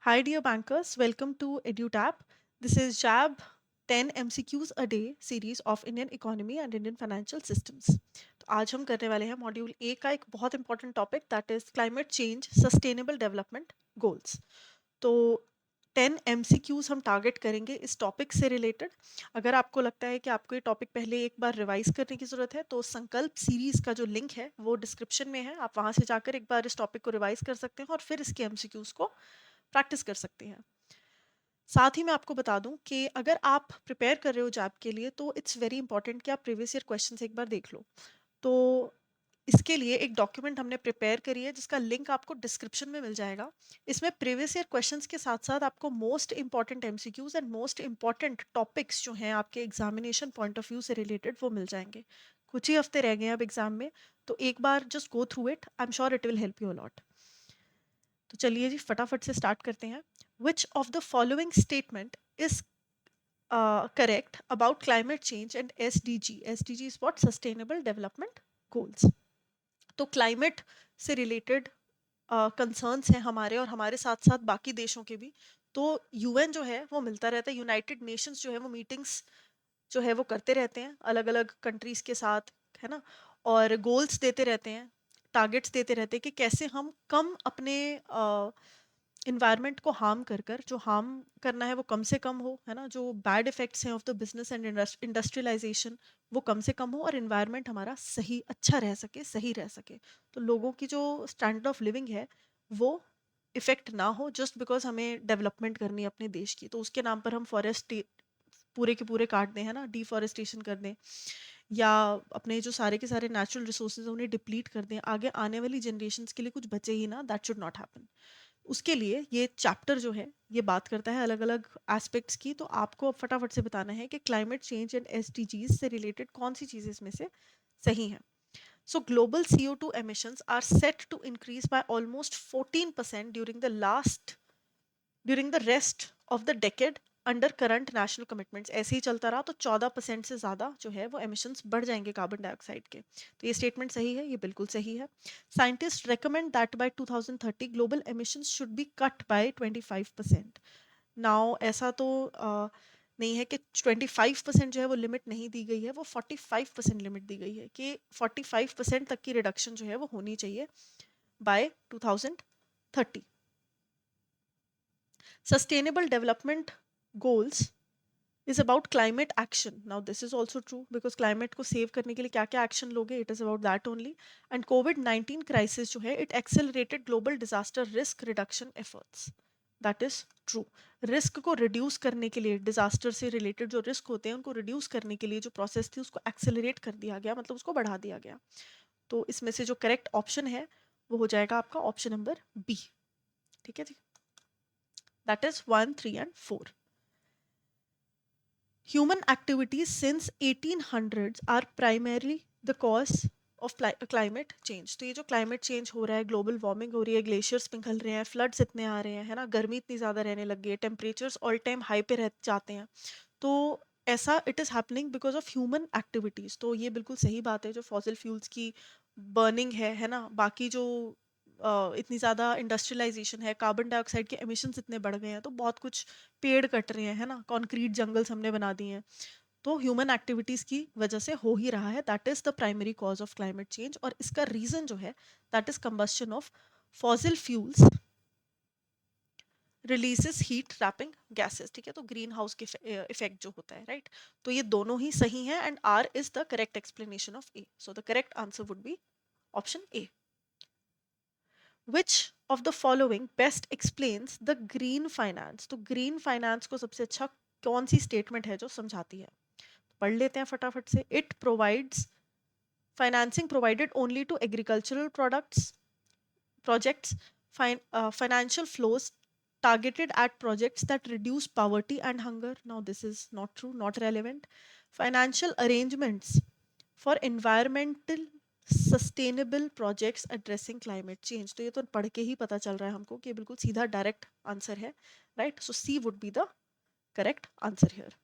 Hi, dear bankers. Welcome to EduTap. This is JAB 10 MCQs a day series of Indian economy and Indian financial systems. तो आज हम करने वाले हैं module A का एक बहुत important topic that is climate change sustainable development goals. तो 10 MCQs हम टारगेट करेंगे इस टॉपिक से रिलेटेड. अगर आपको लगता है कि आपको ये टॉपिक पहले एक बार रिवाइज करने की ज़रूरत है तो संकल्प सीरीज का जो लिंक है वो डिस्क्रिप्शन में है. आप वहाँ से जाकर एक बार इस टॉपिक को रिवाइज कर सकते हैं और फिर इसके MCQs को प्रैक्टिस कर सकते हैं. साथ ही मैं आपको बता दूं कि अगर आप प्रिपेयर कर रहे हो जॉब के लिए तो इट्स वेरी इंपॉर्टेंट कि आप प्रीवियस ईयर क्वेश्चंस एक बार देख लो. तो इसके लिए एक डॉक्यूमेंट हमने प्रिपेयर करी है जिसका लिंक आपको डिस्क्रिप्शन में मिल जाएगा. इसमें प्रीवियस ईयर क्वेश्चंस के साथ साथ आपको most important MCQs and most important topics जो हैं आपके एग्जामिनेशन पॉइंट ऑफ व्यू से रिलेटेड वो मिल जाएंगे. कुछ ही हफ्ते रह गए हैं अब एग्जाम में, तो एक बार just go through it. I am sure it will help you a lot. तो चलिए जी फटाफट से स्टार्ट करते हैं. Which of the following statement is correct about climate change and SDG. SDG is what? Sustainable development goals. तो climate से related concerns हैं हमारे और हमारे साथ साथ बाकी देशों के भी. तो यूएन जो है वो मिलता रहता है, यूनाइटेड नेशंस जो है वो मीटिंग्स जो है वो करते रहते हैं अलग अलग कंट्रीज के साथ, है ना. और गोल्स देते रहते हैं, टारगेट्स देते रहते हैं कि कैसे हम कम अपने इन्वायरमेंट को हार्म कर कर, जो हार्म करना है वो कम से कम हो, है ना. जो बैड इफेक्ट्स हैं of the business and industrialization वो कम से कम हो और इन्वायरमेंट हमारा सही अच्छा रह सके, सही रह सके. तो लोगों की जो स्टैंडर्ड ऑफ लिविंग है वो इफेक्ट ना हो जस्ट बिकॉज हमें डेवलपमेंट करनी है अपने देश की. तो उसके नाम पर हम फॉरेस्ट पूरे के पूरे काट दें, है ना, डिफॉरेस्टेशन कर दें, या अपने जो सारे के सारे नेचुरल रिसोर्सेज उन्हें डिप्लीट कर दें, आगे आने वाली जनरेशन्स के लिए कुछ बचे ही ना. That should not happen. उसके लिए ये चैप्टर जो है ये बात करता है अलग अलग एस्पेक्ट्स की. तो आपको अब फटाफट से बताना है कि क्लाइमेट चेंज एंड एसडीजीज से रिलेटेड कौन सी चीज़ें इसमें से सही हैं. So global CO2 emissions are set to increase by almost 14% during the rest of the decade under current national commitments. ऐसे ही चलता रहा तो 14% से ज़्यादा जो है वो एमिशंस बढ़ जाएंगे कार्बन डाइऑक्साइड के. तो ये स्टेटमेंट सही है, ये बिल्कुल सही है. Scientist recommend that bye 2030 global emissions should be cut by 25%. Now ऐसा तो नहीं है कि 25% जो है वो लिमिट नहीं दी गई है, वो 45% लिमिट दी गई है कि 45% तक की रिडक्शन जो है वो होनी चाहिए bye 2030. Sustainable development goals is about climate action. Now this is also true because climate को save करने के लिए क्या क्या action लोगे, it is about that only. And COVID-19 crisis जो है it accelerated global disaster risk reduction efforts. That is true. Risk को रिड्यूस करने के लिए, डिजास्टर से रिलेटेड जो रिस्क होते हैं उनको रिड्यूस करने के लिए जो प्रोसेस थी उसको एक्सेलरेट कर दिया गया, मतलब उसको बढ़ा दिया गया. तो इसमें से जो करेक्ट ऑप्शन है वो हो जाएगा आपका ऑप्शन नंबर बी. ठीक है जी. That is 1, 3 and 4. Human activities since 1800s are primarily the cause of climate change. तो ये जो climate change हो रहा है, ग्लोबल वार्मिंग हो रही है, ग्लेशियर्स पिघल रहे हैं, फ्लड्स इतने आ रहे हैं, है ना, गर्मी इतनी ज़्यादा रहने लग गई है, टेम्परेचर्स ऑल टाइम हाई पे रह जाते हैं. तो ऐसा it is happening because of human activities. तो ये बिल्कुल सही बात है. जो फॉसिल फ्यूल्स की बर्निंग है ना, बाकी जो इतनी ज़्यादा इंडस्ट्रियलाइजेशन है, कार्बन डाइऑक्साइड के एमिशंस इतने बढ़ गए हैं, तो बहुत कुछ पेड़ कट रहे हैं, है ना, कॉन्क्रीट जंगल्स हमने बना दिए हैं. तो ह्यूमन एक्टिविटीज़ की वजह से हो ही रहा है. That is the primary cause of climate change. और इसका रीज़न जो है that is combustion of fossil fuels releases heat trapping gases. ठीक है, तो ग्रीन हाउस के इफेक्ट जो होता है, राइट. तो ये दोनों ही सही हैं and R is the correct explanation of A. So the correct answer would be option A. Which of the following best explains the green finance. तो ग्रीन फाइनेंस को सबसे अच्छा कौन सी स्टेटमेंट है जो समझाती है? पढ़ लेते हैं फटाफट से. It provides financing provided only to agricultural projects, financial flows targeted at projects that reduce poverty and hunger. Now this is not true, not relevant. Financial arrangements for environmental sustainable projects addressing climate change. तो ये तो पढ़ के ही पता चल रहा है हमको कि बिल्कुल सीधा डायरेक्ट आंसर है, right. So C would be the correct answer here.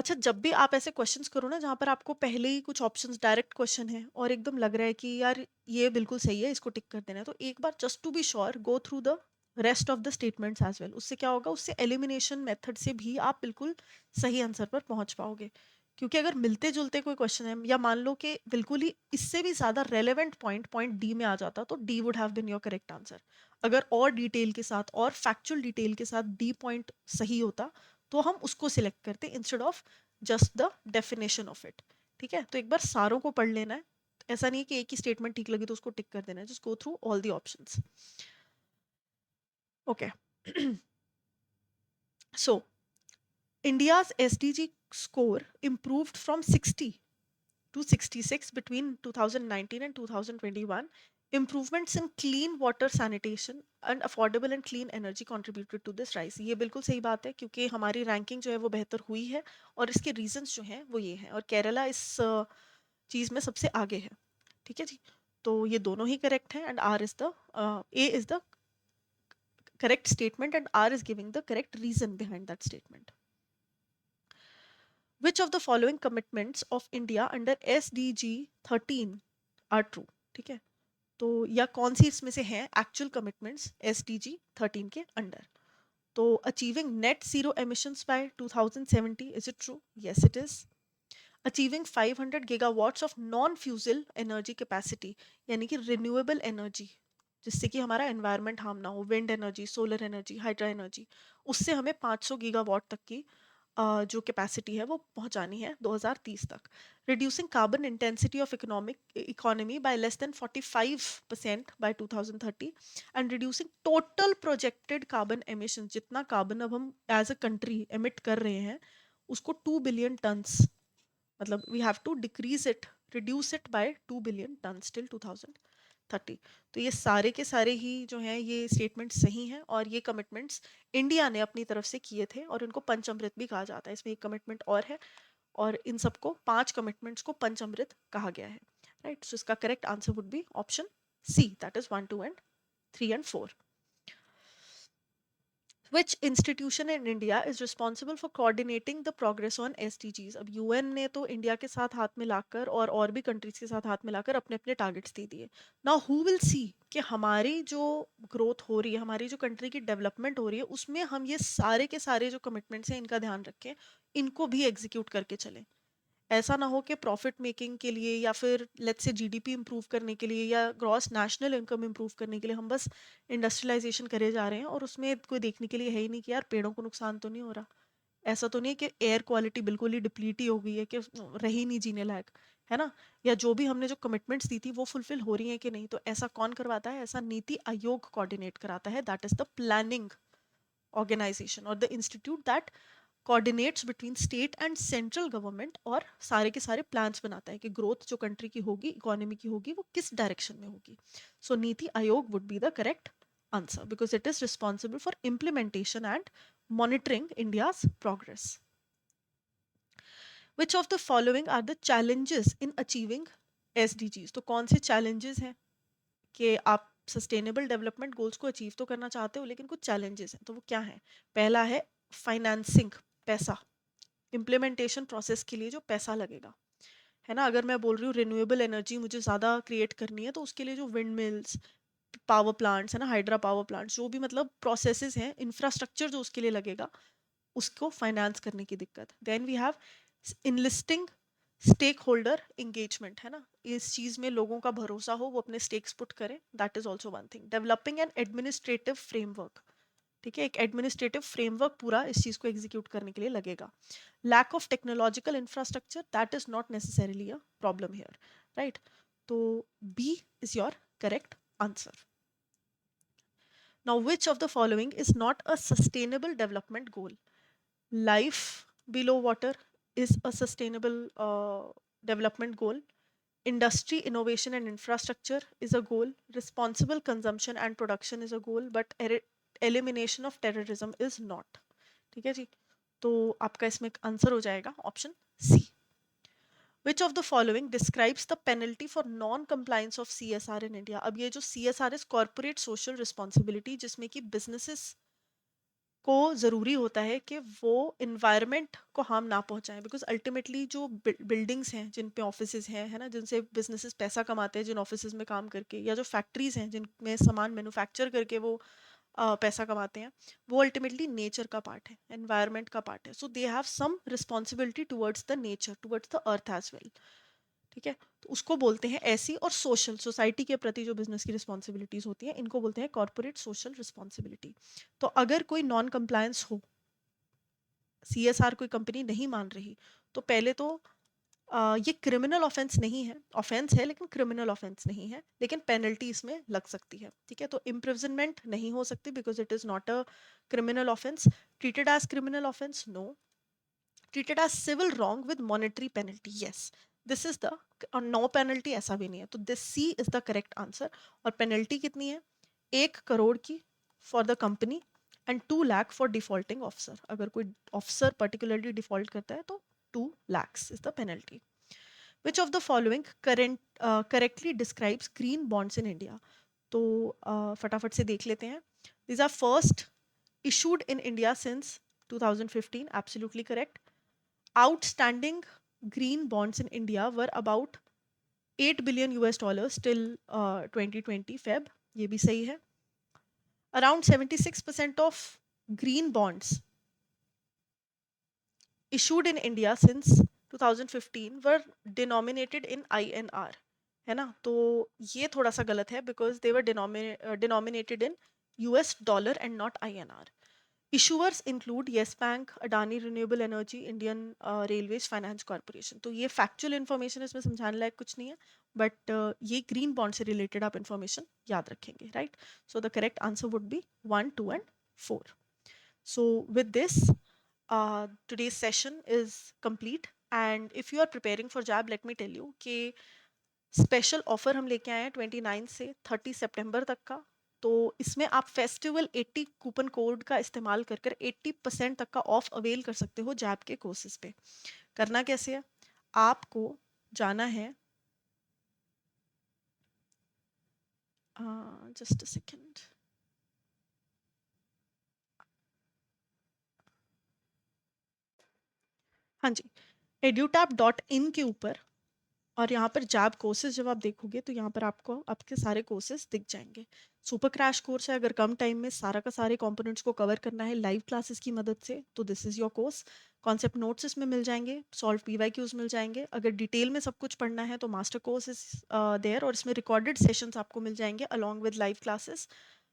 अच्छा, जब भी आप ऐसे क्वेश्चंस करो ना जहाँ पर आपको पहले ही कुछ ऑप्शंस डायरेक्ट क्वेश्चन है और एकदम लग रहा है कि यार ये बिल्कुल सही है, इसको टिक कर देना है, तो एक बार just to be sure go through the rest of the statements as well. उससे क्या होगा, उससे एलिमिनेशन मेथड से भी आप बिल्कुल सही आंसर पर पहुंच पाओगे। क्योंकि अगर मिलते जुलते कोई क्वेश्चन है या मान लो कि बिल्कुल ही इससे भी ज्यादा रेलेवेंट पॉइंट पॉइंट डी में आ जाता तो D would have been your correct answer. अगर और डिटेल के साथ और फैक्चुअल डिटेल के साथ डी पॉइंट सही होता तो हम उसको सिलेक्ट करते instead of just the definition of it. ठीक है, तो एक बार सारों को पढ़ लेना है। ऐसा नहीं है कि एक ही स्टेटमेंट ठीक लगी तो उसको टिक कर देना है, just go through all the options. Okay, so India's SDG score improved from 60 to 66 between 2019 and 2021. Improvements in clean water sanitation and affordable and clean energy contributed to this rise. ये बिल्कुल सही बात है क्योंकि हमारी रैंकिंग जो है वो बेहतर हुई है और इसके रीजंस जो हैं वो ये हैं, और केरला इस चीज में सबसे आगे है। ठीक है जी, तो ये दोनों ही करेक्ट हैं and R is the A is the correct statement and R is giving the correct reason behind that statement. Which of the following commitments of India under SDG 13 are true? ठीक है, तो या कौन सी इसमें से हैं actual commitments SDG 13 के under? तो achieving net zero emissions by 2070, is it true? Yes it is. Achieving 500 gigawatts of non fossil energy capacity, यानी कि रिन्यूएबल एनर्जी जिससे कि हमारा एनवायरनमेंट हार्म ना हो, wind energy, solar energy, hydra energy, उससे हमें 500 गीगावाट तक की जो कैपेसिटी है वो पहुंचानी है 2030 तक। Reducing carbon intensity of economic economy by less than 45% by 2030 and reducing total projected carbon emission, जितना कार्बन अब हम एज अ कंट्री एमिट कर रहे हैं उसको 2 बिलियन टन्स, मतलब we have to decrease it, reduce it by 2 billion tons till 2030। तो ये सारे के सारे ही जो हैं ये स्टेटमेंट्स सही हैं और ये कमिटमेंट्स इंडिया ने अपनी तरफ से किए थे और इनको पंचअमृत भी कहा जाता है। इसमें एक कमिटमेंट और है और इन सबको 5 कमिटमेंट्स को पंचअमृत कहा गया है। राइट, सो इसका correct answer would be option C, that is 1, 2 and 3 and 4। Which institution in India is responsible for coordinating the progress on SDGs? अब यूएन ने तो इंडिया के साथ हाथ मिलाकर और भी कंट्रीज के साथ हाथ मिलाकर अपने अपने टारगेट्स दे दिए। नाउ हु विल सी कि हमारी जो ग्रोथ हो रही है, हमारी जो कंट्री की डेवलपमेंट हो रही है, उसमें हम ये सारे के सारे जो कमिटमेंट्स हैं इनका ध्यान रखें, इनको भी एग्जीक्यूट करके चलें। ऐसा ना हो कि प्रॉफिट मेकिंग के लिए या फिर लेट्स से जीडीपी इंप्रूव करने के लिए या ग्रॉस नेशनल इनकम इंप्रूव करने के लिए हम बस इंडस्ट्रियलाइजेशन करे जा रहे हैं और उसमें कोई देखने के लिए है ही नहीं कि यार पेड़ों को नुकसान तो नहीं हो रहा। ऐसा तो नहीं कि एयर क्वालिटी बिल्कुल ही डिप्लीट ही हो गई है कि रही नहीं जीने लायक, है ना? या जो भी हमने जो कमिटमेंट्स दी थी वो फुलफिल हो रही है कि नहीं, तो ऐसा कौन करवाता है? ऐसा नीति आयोग कोऑर्डिनेट कराता है, that is the planning organisation और the institute that coordinates between state and central government और सारे के सारे प्लान्स बनाता है कि ग्रोथ जो कंट्री की होगी, इकोनॉमी की होगी, वो किस डायरेक्शन में होगी। So NITI Aayog would be the correct answer because it is responsible for implementation and monitoring India's progress. Which of the following are the challenges in achieving SDGs? तो कौन से चैलेंजेस हैं कि आप सस्टेनेबल डेवलपमेंट गोल्स को achieve तो करना चाहते हो लेकिन कुछ चैलेंजेस हैं, तो वो क्या है? पहला है फाइनेंसिंग, पैसा, इम्प्लीमेंटेशन प्रोसेस के लिए जो पैसा लगेगा, है ना? अगर मैं बोल रही हूँ रिन्यूएबल एनर्जी मुझे ज़्यादा क्रिएट करनी है तो उसके लिए जो विंड मिल्स, पावर प्लांट्स, है ना, हाइड्रा पावर प्लांट्स, जो भी मतलब प्रोसेसेस हैं, इंफ्रास्ट्रक्चर जो उसके लिए लगेगा, उसको फाइनेंस करने की दिक्कत। Then we have enlisting stakeholder engagement, है ना, इस चीज में लोगों का भरोसा हो, वो अपने स्टेक्स पुट करें, that is also one thing. Developing N administrative framework, ठीक है, एक एडमिनिस्ट्रेटिव फ्रेमवर्क पूरा इस चीज को एग्जीक्यूट करने के लिए लगेगा। Lack of technological infrastructure, that is not necessarily a problem here, right? तो B is your correct answer. Now which of the following is not a sustainable development goal? Life below water is a sustainable development goal. Industry, innovation, and infrastructure is a goal. Responsible consumption and production is a goal, but elimination of terrorism is not. ठीक है जी, तो आपका इसमें answer हो जाएगा option C. Which of the following describes the penalty for non-compliance of CSR in India? अब ये जो CSR is corporate social responsibility, जिसमें कि businesses को ज़रूरी होता है कि वो इन्वायरमेंट को हार्म ना पहुंचाएं, बिकॉज अल्टीमेटली जो बिल्डिंग्स हैं जिन पे ऑफिसेज हैं, है ना, जिनसे बिजनेसेस पैसा कमाते हैं, जिन ऑफिसेज में काम करके, या जो फैक्ट्रीज हैं जिनमें सामान मैन्युफैक्चर करके वो पैसा कमाते हैं, वो अल्टीमेटली नेचर का पार्ट है, एनवायरनमेंट का पार्ट है। So they have some responsibility towards the nature, towards the earth as well. ठीक है, तो उसको बोलते हैं ऐसी। और सोशल, सोसाइटी के प्रति जो बिजनेस की रिस्पॉन्सिबिलिटीज होती हैं, इनको बोलते हैं कॉर्पोरेट सोशल रिस्पॉन्सिबिलिटी। तो अगर कोई नॉन कंप्लायंस हो, सीएसआर कोई कंपनी नहीं मान रही, तो पहले तो ये क्रिमिनल ऑफेंस नहीं है, ऑफेंस है लेकिन क्रिमिनल ऑफेंस नहीं है, लेकिन पेनल्टी इसमें लग सकती है। ठीक है, तो इम्प्रिजनमेंट नहीं हो सकती because it is not a criminal offence. Treated as criminal offence, no. Treated as civil wrong with monetary penalty, yes, this is the. और नो पेनल्टी ऐसा भी नहीं है, तो this C is the correct answer. और penalty कितनी है? 1 करोड़ की for the company and 2 lakh for defaulting officer. अगर कोई ऑफिसर पर्टिकुलरली डिफॉल्ट करता है तो 2 lakhs is the penalty. Which of the following correctly describes green bonds in India? तो फटाफट से देख लेते हैं। These are first issued in India since 2015, absolutely correct. Outstanding green bonds in India were about 8 billion US dollars till 2020 Feb, ये भी सही है। Around 76% of green bonds issued in India since 2015 were denominated in INR, है ना, तो ये थोड़ा सा गलत है because they were denominated in US dollar and not INR. Issuers include Yes Bank, Adani Renewable Energy, Indian Railways Finance Corporation. तो ये factual information इसमें समझाने लायक कुछ नहीं है, बट ये green bond से related आप information याद रखेंगे, right? So the correct answer would be 1, 2 and 4. So with this, today's session is complete. And if you are preparing for JAB, let me tell you कि special offer हम लेके आए हैं 29 से 30 सितंबर तक का। तो इसमें आप फेस्टिवल 80 कूपन कोड का इस्तेमाल कर कर 80% तक का ऑफ अवेल कर सकते हो जैप के कोर्सेज पे। करना कैसे है? आपको जाना है, जस्ट अ सेकेंड, हाँ जी, edutap.in के ऊपर, और यहाँ पर जैब कोर्सेज जब आप देखोगे तो यहाँ पर आपको आपके सारे कोर्सेज दिख जाएंगे। सुपर क्रैश कोर्स है, अगर कम टाइम में सारा का सारे कंपोनेंट्स को कवर करना है लाइव क्लासेस की मदद से, तो this is your course. Concept notes इसमें मिल जाएंगे, सॉल्व पीवाईक्यूज मिल जाएंगे। अगर डिटेल में सब कुछ पढ़ना है तो मास्टर कोर्स इज देयर, और इसमें रिकॉर्डेड सेशंस आपको मिल जाएंगे अलॉन्ग विद लाइव क्लासेस।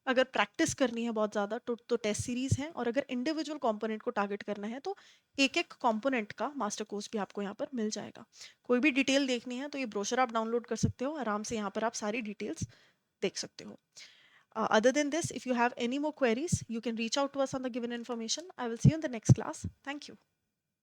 अगर प्रैक्टिस करनी है बहुत ज़्यादा तो टेस्ट सीरीज है, और अगर इंडिविजुअल कंपोनेंट को टारगेट करना है तो एक एक कंपोनेंट का मास्टर कोर्स भी आपको यहाँ पर मिल जाएगा। कोई भी डिटेल देखनी है तो ये ब्रोशर आप डाउनलोड कर सकते हो, आराम से यहाँ पर आप सारी डिटेल्स देख सकते हो। Other than this, if you have any more queries, you can reach out to us on the given information. I will see you in the next class. Thank you.